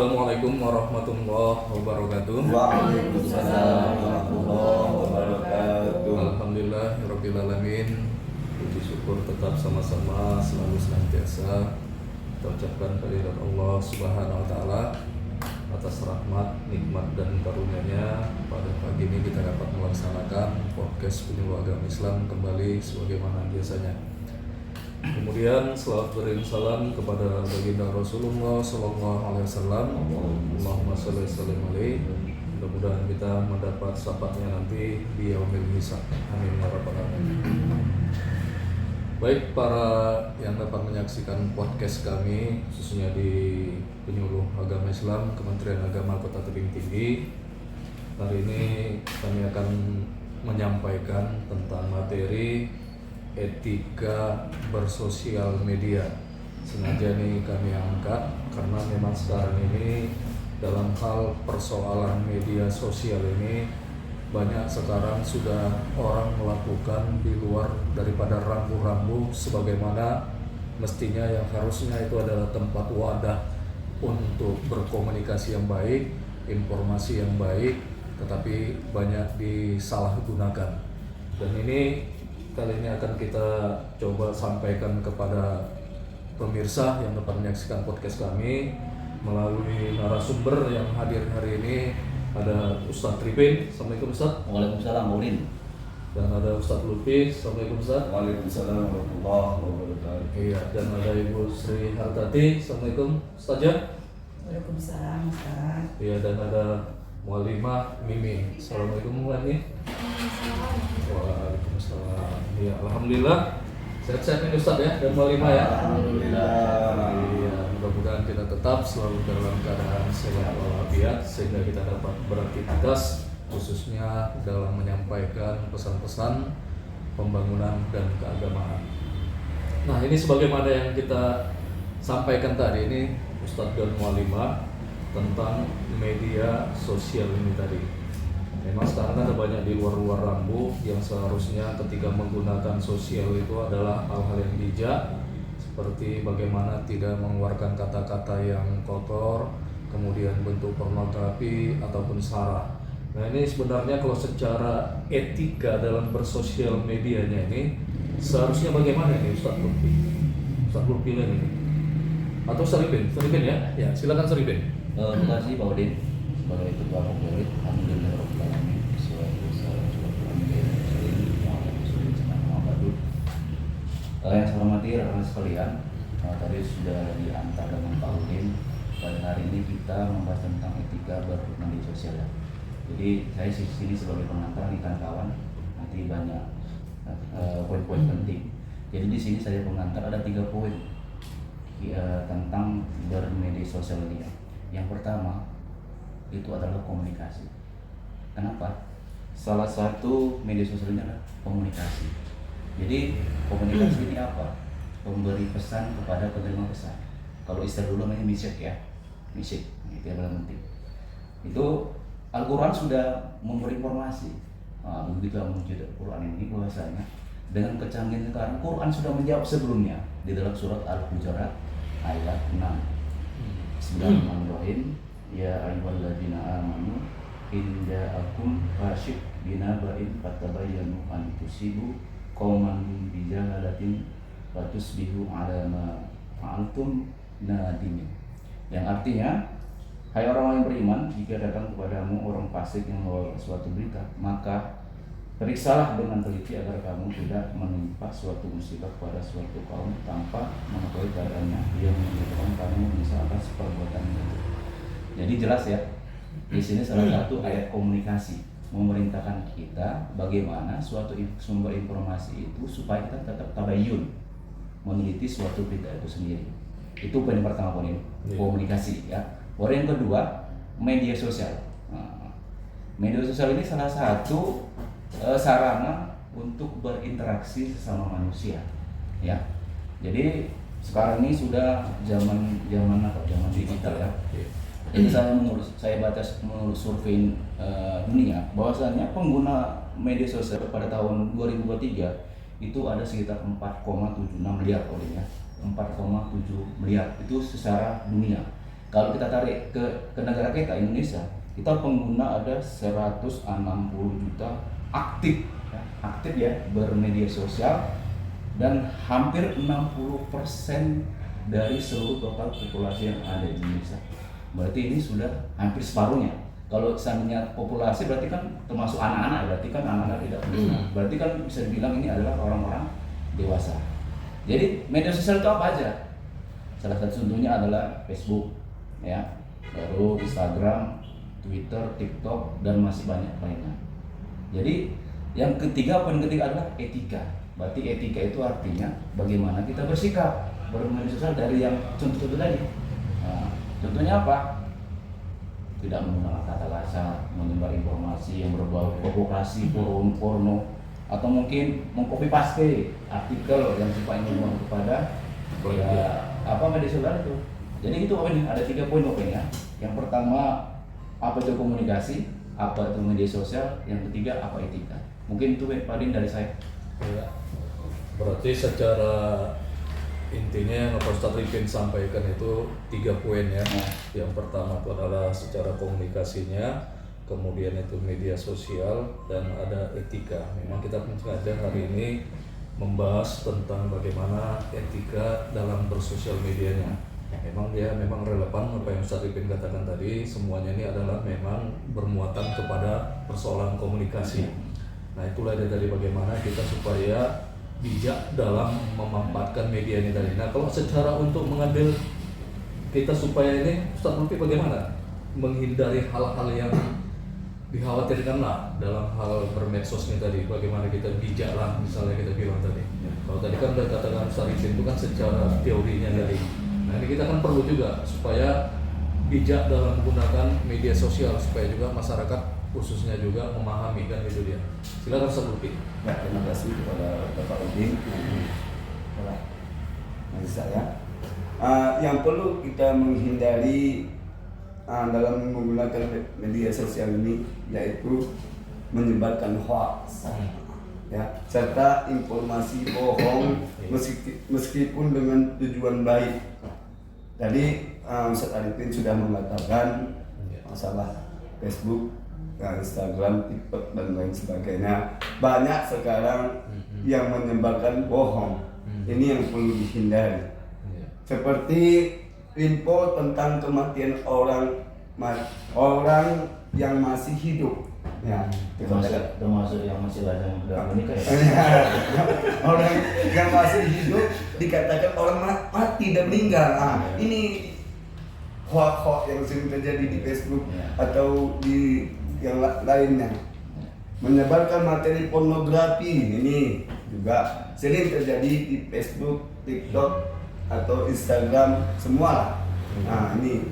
Assalamualaikum warahmatullahi wabarakatuh. Waalaikumsalam warahmatullahi wabarakatuh. Alhamdulillahirabbil alamin. Puji syukur tetap sama-sama selalu senantiasa kita ucapkan kehadirat Allah Subhanahu wa taala atas rahmat, nikmat dan karunia-Nya. Pada pagi ini kita dapat melaksanakan podcast Penyuluh Agama Islam kembali sebagaimana biasanya. Kemudian selawat beriring salam kepada baginda Rasulullah Sallallahu Alaihi Wasallam. Allahumma sholli wa sallim alaihi. Mudah-mudahan kita mendapat syafaatnya nanti di yaumil hisab. Amin ya rabbal alamin. Baik para yang dapat menyaksikan podcast kami khususnya di Penyuluh Agama Islam Kementerian Agama Kota Tebing Tinggi. Hari ini kami akan menyampaikan tentang materi etika bersosial media. Sengaja nih kami angkat karena memang sekarang ini dalam hal persoalan media sosial ini banyak sekarang sudah orang melakukan di luar daripada rambu-rambu sebagaimana mestinya, yang harusnya itu adalah tempat wadah untuk berkomunikasi yang baik, informasi yang baik, tetapi banyak disalahgunakan. Dan ini kali ini akan kita coba sampaikan kepada pemirsa yang dapat menyaksikan podcast kami melalui narasumber yang hadir hari ini. Ada Ustadz Tripin, Assalamualaikum Ustadz. Waalaikumsalam Maulin. Dan ada Ustadz Lutfi, Assalamualaikum Ustadz. Waalaikumsalam warahmatullahi wabarakatuh. Iya, dan ada Ibu Sri Hartati, Assalamualaikum Ustazah. Waalaikumsalam Ustaz. Iya, dan ada Mualimah Mimi, Assalamualaikum Mualimah. Waalaikumsalam. Iya, alhamdulillah sehat-sehat ini Ustaz ya, dan Mualimah ya. Alhamdulillah. Iya, mudah-mudahan kita tetap selalu dalam keadaan sehat walafiat sehingga kita dapat beraktivitas khususnya dalam menyampaikan pesan-pesan pembangunan dan keagamaan. Nah, ini sebagaimana yang kita sampaikan tadi ini Ustadz dan Mualimah tentang media sosial ini tadi. Memang sekarang ada banyak di luar rambu yang seharusnya ketika menggunakan sosial itu adalah hal-hal yang bijak, seperti bagaimana tidak mengeluarkan kata-kata yang kotor, kemudian bentuk pornografi ataupun sara. Nah, ini sebenarnya kalau secara etika dalam bersosial medianya ini seharusnya bagaimana ini Ustadz Lutfi? Ustadz Lutfi ini atau Saripin ya? Ya, silakan Saripin. Terima kasih Pak Udin sebagai ketua Komporit. Alhamdulillahirabbil alamin. Yang saya hormati rekan sekalian, tadi sudah diantar dengan Pak Udin. Pada hari ini kita membahas tentang etika bermedia sosial. Jadi saya di sini sebagai pengantar nih kawan, nanti banyak poin-poin penting. Jadi di sini saya pengantar ada 3 poin tentang bermedia sosial ini. Yang pertama itu adalah komunikasi. Kenapa? Salah satu media sosial ini adalah komunikasi. Jadi komunikasi ini apa? Memberi pesan kepada penerima pesan. Kalau istilah dulu namanya message ya, message itu yang paling penting. Itu Al-Quran sudah memberi informasi. Begitu menuju Al-Quran ini bahwasanya dengan kecanggihan sekarang Quran sudah menjawab sebelumnya di dalam surat Al-Hujurat ayat 6. Bismillahirrahmanirrahim. Ya ayyuhalladzina amanu in ja'akum fasyik binaba'in fatabayyanu an tusibu qauman bijahalatin fatusbihu 'ala ma fa'altum nadimin. Yang artinya, hai orang yang beriman, jika datang kepadamu orang fasik yang membawa suatu berita, maka periksalah dengan teliti agar kamu tidak menimpa suatu musibah kepada suatu kaum tanpa mengetahui keadaannya, yang menyebabkan kamu bisa atas perbuatan itu. Jadi jelas ya, di sini salah satu ayat komunikasi memerintahkan kita bagaimana suatu sumber informasi itu supaya kita tetap tabayun, meneliti suatu berita itu sendiri. Itu poin pertama, poin komunikasi ya. Poin yang kedua, media sosial. Media sosial ini salah satu sarana untuk berinteraksi sesama manusia ya. Jadi sekarang ini sudah zaman digital ya. Jadi menurut survei dunia bahwasanya pengguna media sosial pada tahun 2023 itu ada sekitar 4,76 miliar orang ya. 4,7 miliar itu secara dunia. Kalau kita tarik ke negara kita Indonesia, kita pengguna ada 160 juta aktif ya bermedia sosial, dan hampir 60% dari seluruh total populasi yang ada di Indonesia. Berarti ini sudah hampir separuhnya. Kalau seandainya populasi berarti kan termasuk anak-anak, berarti kan anak-anak tidak pengguna. Berarti kan bisa dibilang ini adalah orang-orang dewasa. Jadi media sosial itu apa aja? Salah satu contohnya adalah Facebook, ya, baru Instagram, Twitter, TikTok, dan masih banyak lainnya. Jadi yang poin ketiga adalah etika. Berarti etika itu artinya bagaimana kita bersikap bermedia sosial dari yang contoh-contoh tadi. Nah, contohnya apa? Tidak menggunakan kata kasar, menyebar informasi yang berbau provokasi, porno, atau mungkin mengcopy paste artikel yang sifatnya membuat kepada media sosial itu. Jadi itu ada 3 poin ya. Yang pertama, apa itu komunikasi, apa itu media sosial, yang ketiga apa etika. Mungkin itu Pak Din dari saya. Ya. Berarti secara intinya yang Pak Ustadz Ripin sampaikan itu 3 poin ya. Yang pertama itu adalah secara komunikasinya, kemudian itu media sosial, dan ada etika. Memang kita sengaja hari ini membahas tentang bagaimana etika dalam bersosial medianya. Memang relevan apa yang Ustadz Ripin katakan tadi, semuanya ini adalah memang bermuatan kepada persoalan komunikasi. Nah itulah dari bagaimana kita supaya bijak dalam memanfaatkan media ini tadi. Nah kalau secara untuk mengambil kita supaya ini, Ustadz Ripin bagaimana menghindari hal-hal yang dikhawatirkan lah dalam hal bermedsos ini tadi, bagaimana kita bijak lah misalnya kita bilang tadi. Kalau tadi kan udah katakan Ustadz Ripin itu kan secara teorinya tadi. Nah ini kita kan perlu juga supaya bijak dalam menggunakan media sosial supaya juga masyarakat khususnya juga memahami kan itu dia. Silakan Ustadz Ripin. Ya, terima kasih kepada Bapak Udin. Masih saya. Yang perlu kita menghindari dalam menggunakan media sosial ini yaitu menyebarkan hoax, ya, serta informasi bohong meskipun dengan tujuan baik. Tadi Ustaz Arifin sudah mengatakan masalah Facebook, Instagram, TikTok, dan lain sebagainya. Banyak sekarang yang menyebarkan bohong. Ini yang perlu dihindari. Seperti info tentang kematian orang yang masih hidup. Ya, termasuk yang masih lajang sudah menikah ya. Orang yang masih hidup dikatakan orang mati dan meninggal. Ini hoax yang sering terjadi di Facebook atau di yang lainnya. Menyebarkan materi pornografi ini juga sering terjadi di Facebook, TikTok, atau Instagram, semua lah. Nah ini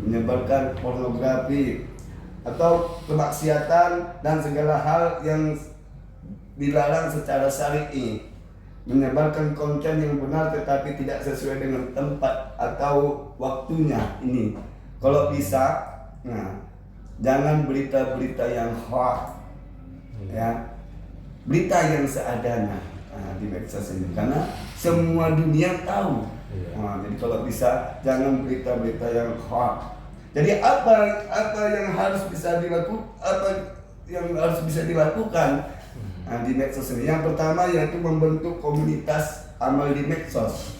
menyebarkan pornografi atau kemaksiatan dan segala hal yang dilarang secara syar'i. Menyebarkan konten yang benar tetapi tidak sesuai dengan tempat atau waktunya. Ini kalau bisa, jangan berita-berita yang hoax, ya, berita yang seadanya di medsos ini, karena semua dunia tahu. Jadi kalau bisa jangan berita-berita yang hoax. Jadi apa yang harus bisa dilakukan di medsos ini? Yang pertama yaitu membentuk komunitas amal di medsos.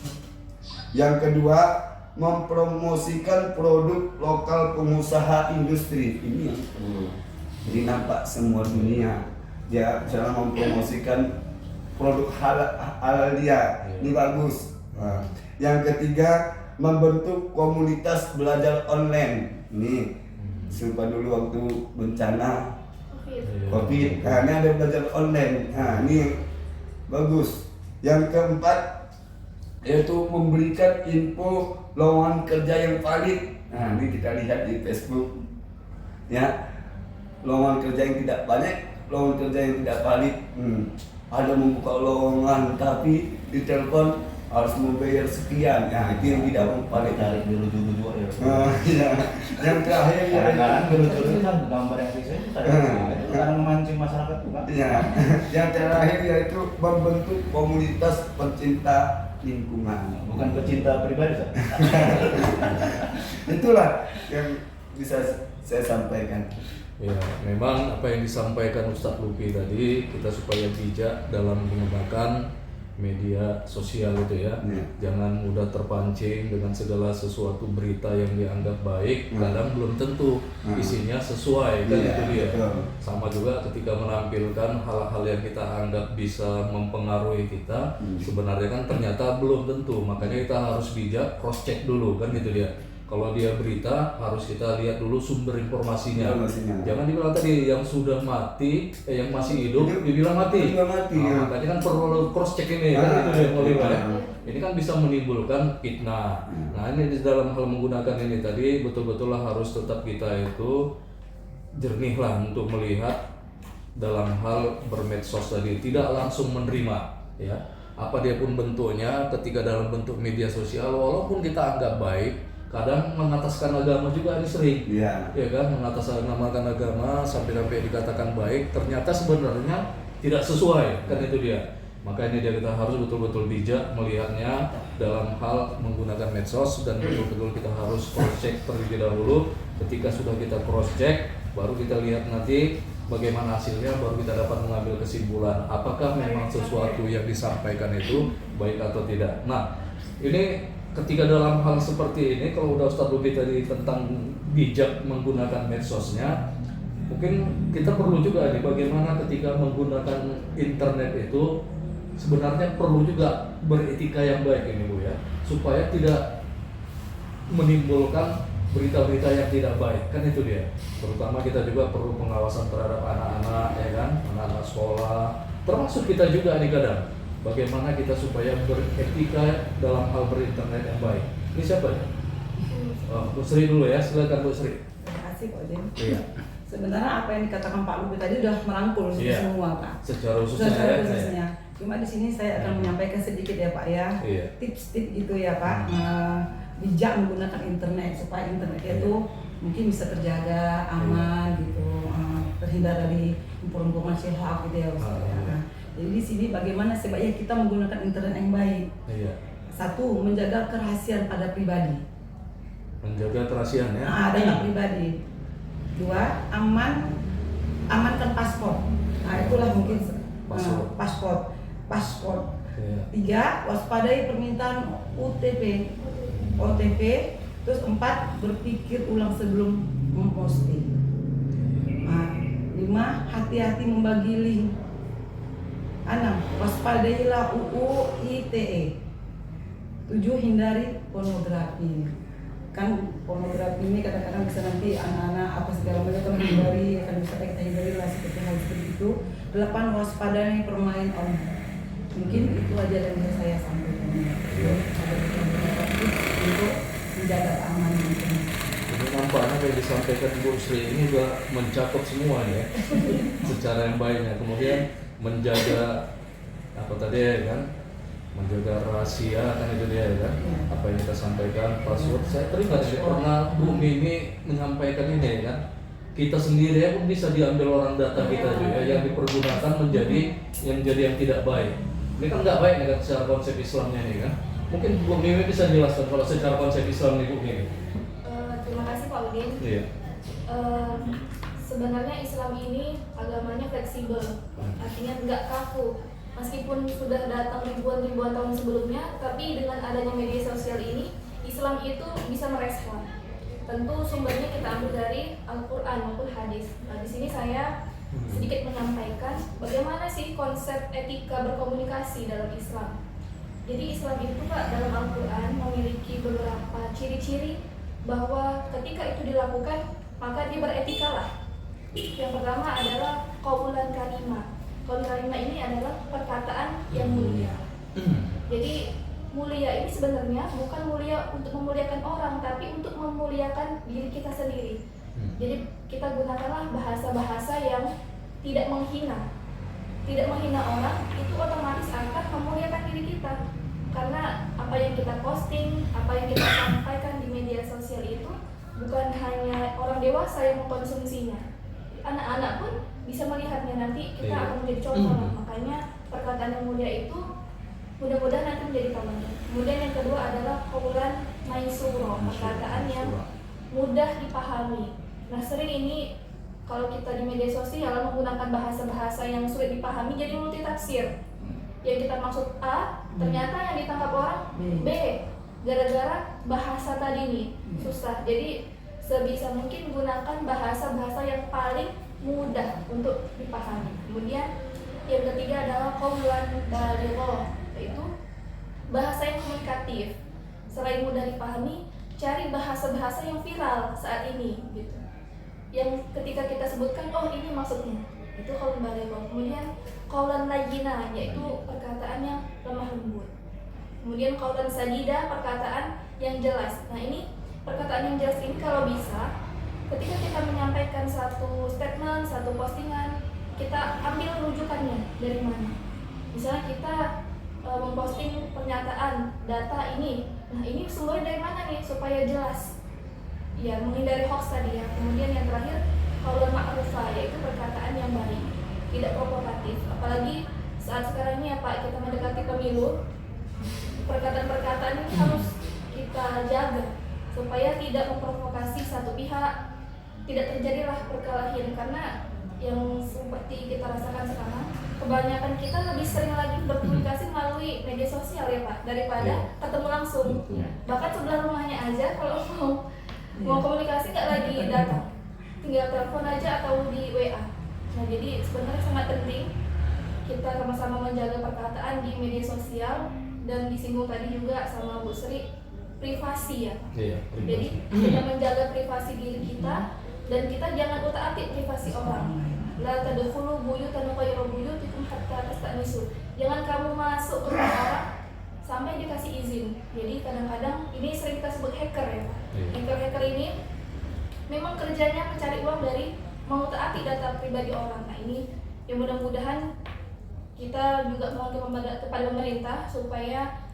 Yang kedua, mempromosikan produk lokal pengusaha industri. Ini yang perlu. Jadi nampak semua dunia dia misalnya mempromosikan produk halal dia, ini bagus. Yang ketiga, membentuk komunitas belajar online. Ini sumpah dulu waktu bencana COVID, ini ada belajar online. Ini bagus. Yang keempat, yaitu memberikan info lowongan kerja yang valid. Ini kita lihat di Facebook, ya, lowongan kerja yang tidak banyak, lowongan kerja yang tidak valid. Ada membuka lowongan tapi di telepon harus membayar sekian. Itu yang tidak valid. Tarik dulu ya. Yang terakhir kadang-kadang dulu kan gambar yang saya itu kadang memancing masyarakat juga. Yang terakhir yaitu membentuk komunitas pencinta lingkungan. Bukan pecinta pribadi, Ustaz. Itulah yang bisa saya sampaikan. Ya, memang apa yang disampaikan Ustadz Lupi tadi, kita supaya bijak dalam menggunakan media sosial itu ya. Jangan mudah terpancing dengan segala sesuatu berita yang dianggap baik, kadang belum tentu isinya sesuai kan, itu dia. Sama juga ketika menampilkan hal-hal yang kita anggap bisa mempengaruhi kita, sebenarnya kan ternyata belum tentu. Makanya kita harus bijak, cross check dulu kan, gitu dia. Kalau dia berita, harus kita lihat dulu sumber informasinya. Jangan dibilang tadi yang sudah mati, yang masih hidup, dibilang mati. Makanya kan perlu cross check ini, kan itu yang kelima ya. Ini kan bisa menimbulkan fitnah. Nah ini di dalam hal menggunakan ini tadi, betul-betul harus tetap kita itu jernih lah untuk melihat dalam hal bermedsos tadi. Tidak langsung menerima ya. Apa dia pun bentuknya, ketika dalam bentuk media sosial, walaupun kita anggap baik, kadang mengataskan agama juga ini sering, ya kan, mengataskan agama sampai dikatakan baik, ternyata sebenarnya tidak sesuai, kan itu dia. Maka ini dia, kita harus betul-betul bijak melihatnya dalam hal menggunakan medsos, dan betul-betul kita harus cross check terlebih dahulu. Ketika sudah kita cross check, baru kita lihat nanti bagaimana hasilnya, baru kita dapat mengambil kesimpulan apakah memang sesuatu yang disampaikan itu baik atau tidak. Nah ini ketika dalam hal seperti ini, kalau udah Ustadz Lupi tadi tentang bijak menggunakan medsosnya, mungkin kita perlu juga nih bagaimana ketika menggunakan internet itu sebenarnya perlu juga beretika yang baik ini Bu ya, supaya tidak menimbulkan berita-berita yang tidak baik, kan itu dia. Terutama kita juga perlu pengawasan terhadap anak-anak ya kan, anak-anak sekolah, termasuk kita juga nih kadang. Bagaimana kita supaya beretika dalam hal berinternet yang baik. Ini siapa ya? Bu Sri dulu ya, silakan Bu Sri. Terima kasih Pak Udin. Iya. Sebenarnya apa yang dikatakan Pak Lupi tadi udah merangkul semua Pak. Secara khususnya. Khususnya. Cuma di sini saya akan menyampaikan sedikit ya Pak ya. Iya. Tips-tips gitu ya Pak. Bijak menggunakan internet supaya internet itu mungkin bisa terjaga aman gitu, terhindar dari informasi hoax gitu ya Ustaz. Jadi di sini bagaimana sebaiknya kita menggunakan internet yang baik. Iya. Satu, menjaga kerahasiaan pada pribadi. Menjaga kerahasiaan ya. Data pribadi. Dua, amankan paspor. Nah itulah mungkin paspor. Iya. Tiga, waspadai permintaan OTP. Terus 4, berpikir ulang sebelum memposting. 5, hati-hati membagi link. 6, waspadailah UU ITE. 7, hindari pornografi. Kan pornografi ini kadang-kadang bisa nanti anak-anak apa segala macam menghindari, akan bisa kita hindari lah seperti hal seperti itu. 8, waspadai permain online. Mungkin itu aja yang bisa saya sampaikan. Untuk menjaga keamanan internet. Ini nampaknya yang disampaikan Bu Sri ini juga mencakup semua ya, secara yang baiknya. Kemudian menjaga apa tadi ya kan, menjaga rahasia kan itu dia ya kan, apa yang kita sampaikan, password. Saya teringat pernah Bu Mimi menyampaikan ini ya kan, kita sendiri pun bisa diambil orang data kita juga yang dipergunakan menjadi yang tidak baik. Ini kan nggak baik ya kan secara konsep Islamnya ini kan. Mungkin Bu Mimi bisa jelaskan kalau secara konsep Islam nih Bu Mimi. Terima kasih Pak Udin. Iya. Sebenarnya Islam ini agamanya fleksibel, artinya nggak kaku. Meskipun sudah datang ribuan tahun sebelumnya, tapi dengan adanya media sosial ini, Islam itu bisa merespon. Tentu sumbernya kita ambil dari Al-Quran maupun hadis. Nah, di sini saya sedikit menyampaikan bagaimana sih konsep etika berkomunikasi dalam Islam. Jadi Islam itu Pak dalam Al-Quran memiliki beberapa ciri-ciri bahwa ketika itu dilakukan maka dia beretika lah. Yang pertama adalah qaulan karimah. Qaul karimah ini adalah perkataan yang mulia. Jadi mulia ini sebenarnya bukan mulia untuk memuliakan orang, tapi untuk memuliakan diri kita sendiri. Jadi kita gunakanlah bahasa-bahasa yang tidak menghina. Tidak menghina orang itu otomatis akan memuliakan diri kita. Karena apa yang kita posting, apa yang kita sampaikan di media sosial itu bukan hanya orang dewasa yang mengkonsumsinya. Anak-anak pun bisa melihatnya, nanti kita akan menjadi contoh. Makanya perkataan yang mulia itu mudah-mudahan nanti menjadi teladan. Kemudian yang kedua adalah qaulan maisura, perkataan yang mudah dipahami. Nah, sering ini kalau kita di media sosial menggunakan bahasa-bahasa yang sulit dipahami jadi multitafsir. Yang kita maksud A, ternyata yang ditangkap orang B. Gara-gara bahasa tadi nih susah. Jadi sebisa mungkin gunakan bahasa-bahasa yang paling mudah untuk dipahami. Kemudian yang ketiga adalah qaulan baligha, yaitu bahasa yang komunikatif. Selain mudah dipahami, cari bahasa-bahasa yang viral saat ini gitu. Yang ketika kita sebutkan, oh ini maksudnya, itu qaulan baligha. Kemudian qaulan layyina, yaitu perkataan yang lemah lembut. Kemudian qaulan sadida, perkataan yang jelas. Nah, ini perkataan yang jelas ini kalau bisa ketika kita menyampaikan satu statement, satu postingan, kita ambil rujukannya dari mana. Misalnya kita memposting pernyataan data ini, nah ini sumbernya dari mana nih supaya jelas. Ya, menghindari hoax tadi ya. Kemudian yang terakhir qaulun ma'rufah, yaitu perkataan yang baik, tidak provokatif. Apalagi saat sekarang ini ya Pak, kita mendekati pemilu, perkataan-perkataan ini harus kita jaga supaya tidak memprovokasi satu pihak, tidak terjadilah perkelahian. Karena yang seperti kita rasakan sekarang, kebanyakan kita lebih sering lagi berkomunikasi melalui media sosial ya Pak, daripada ketemu langsung. Bahkan sebelah rumahnya aja kalau mau komunikasi nggak lagi datang, tinggal telepon aja atau di WA. Nah, jadi sebenarnya sangat penting kita sama-sama menjaga perkataan di media sosial. Dan disinggung tadi juga sama Bu Sri, privasi ya. Iya, privasi. Jadi kita menjaga privasi diri kita dan kita jangan utak-atik privasi orang. La tadkhulu buyutan ghayra buyutikum hatta tastanisu. Jangan kamu masuk ke rumah orang sampai dikasih izin. Jadi kadang-kadang ini sering kita sebut hacker ya. Hacker-hacker ini memang kerjanya mencari uang dari mengutak-atik data pribadi orang. Nah, ini yang mudah-mudahan kita juga mohon kepada pemerintah supaya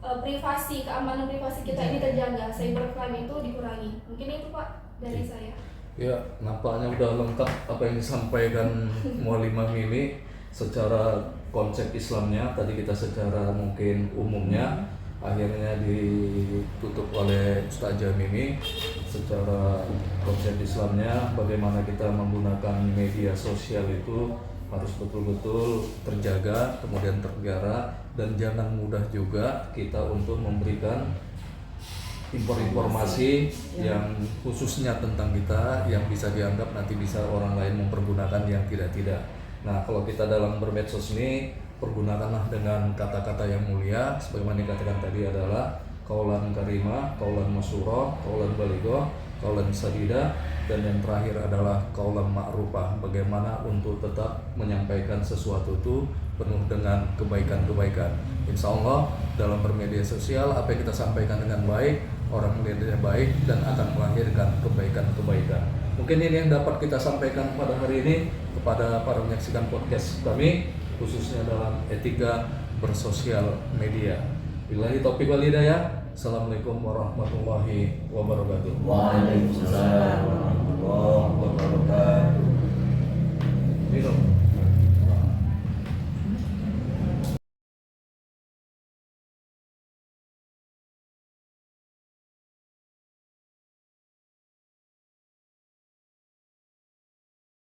privasi, keamanan privasi kita ini terjaga, cybercrime itu dikurangi. Mungkin itu Pak dari saya. Ya, nampaknya udah lengkap apa yang disampaikan Mualimah Mimi secara konsep Islamnya. Tadi kita secara mungkin umumnya, akhirnya ditutup oleh Ustazah Mimi secara konsep Islamnya, bagaimana kita menggunakan media sosial itu harus betul-betul terjaga, kemudian terpelihara, dan jangan mudah juga kita untuk memberikan informasi yang khususnya tentang kita yang bisa dianggap nanti bisa orang lain mempergunakan yang tidak-tidak. Nah, kalau kita dalam bermedsos ini, pergunakanlah dengan kata-kata yang mulia, sebagaimana dikatakan tadi adalah qaulan karimah, qaulan masyura, qaulan baligha, qaulan sadida, dan yang terakhir adalah qaulan ma'rufah. Bagaimana untuk tetap menyampaikan sesuatu itu penuh dengan kebaikan-kebaikan. Insya Allah dalam bermedia sosial apa yang kita sampaikan dengan baik, orang melihatnya baik dan akan melahirkan kebaikan-kebaikan. Mungkin ini yang dapat kita sampaikan pada hari ini kepada para menyaksikan podcast kami, khususnya dalam etika bersosial media. Billahi taufiq wal hidayah. Assalamualaikum warahmatullahi wabarakatuh. Waalaikumsalam.